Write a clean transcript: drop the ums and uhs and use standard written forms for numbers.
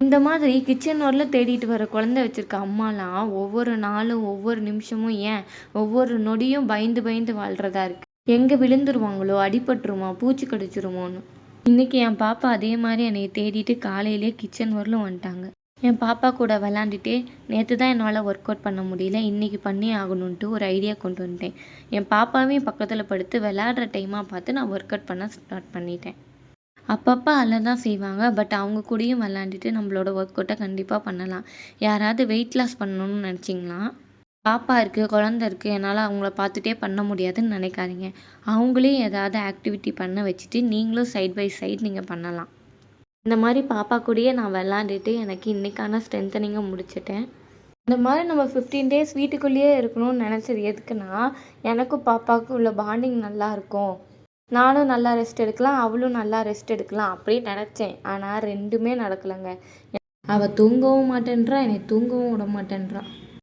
இந்த மாதிரி கிச்சன் வரல தேடிட்டு வர குழந்தை வச்சிருக்க அம்மாலாம் ஒவ்வொரு நாளும், ஒவ்வொரு நிமிஷமும் ஏன் ஒவ்வொரு நொடியும் பயந்து பயந்து வாழ்றதா இருக்கு. எங்க விழுந்துருவாங்களோ, அடிபட்டுருமா, பூச்சி கடிச்சிருமோன்னு. இன்னைக்கு என் பாப்பா அதே மாரி என்னைய தேடிட்டு காலையிலேயே கிச்சன் வரலும் வந்துட்டாங்க. என் பாப்பா கூட விளாண்டுட்டே நேத்து தான் என்னால ஒர்க் அவுட் பண்ண முடியல. இன்னைக்கு பண்ணியே ஆகணுன்ட்டு ஒரு ஐடியா கொண்டு வந்துட்டேன். என் பாப்பாவையும் பக்கத்துல படுத்து விளையாடுற டைமா பார்த்து நான் ஒர்க் அவுட் பண்ண ஸ்டார்ட் பண்ணிட்டேன். அப்பப்ப அழ தான் செய்வாங்க. பட் அவங்க கூடயும் விளையாண்டுட்டு நம்மளோட ஒர்க் அவுட்ட கண்டிப்பா பண்ணலாம். யாராவது வெயிட் லாஸ் பண்ணணும்னு நினச்சிங்கன்னா, பாப்பா இருக்கு, குழந்த இருக்கு, என்னால அவங்கள பார்த்துட்டே பண்ண முடியாதுன்னு நினைக்காதீங்க. அவங்களையும் ஏதாவது ஆக்டிவிட்டி பண்ண வச்சுட்டு, நீங்களும் சைட் பை சைட் நீங்க பண்ணலாம். இந்த மாரி பாப்பா கூடயே நான் விளையாண்டுட்டு எனக்கு இன்னைக்கான ஸ்ட்ரென்த்தனிங்க முடிச்சுட்டேன். இந்த மாரி நம்ம 15 டேஸ் வீட்டுக்குள்ளேயே இருக்கணும்னு நினச்சது எதுக்குன்னா, எனக்கும் பாப்பாவுக்கும் உள்ள பாண்டிங் நல்லாயிருக்கும். நானும் நல்லா ரெஸ்ட் எடுக்கலாம், அவளும் நல்லா ரெஸ்ட் எடுக்கலாம் அப்படின்னு நினச்சேன். ஆனா 2மே நடக்கலங்க. அவ தூங்கவும் மாட்டேன்றா, என்னை தூங்கவும் விட மாட்டேன்றா.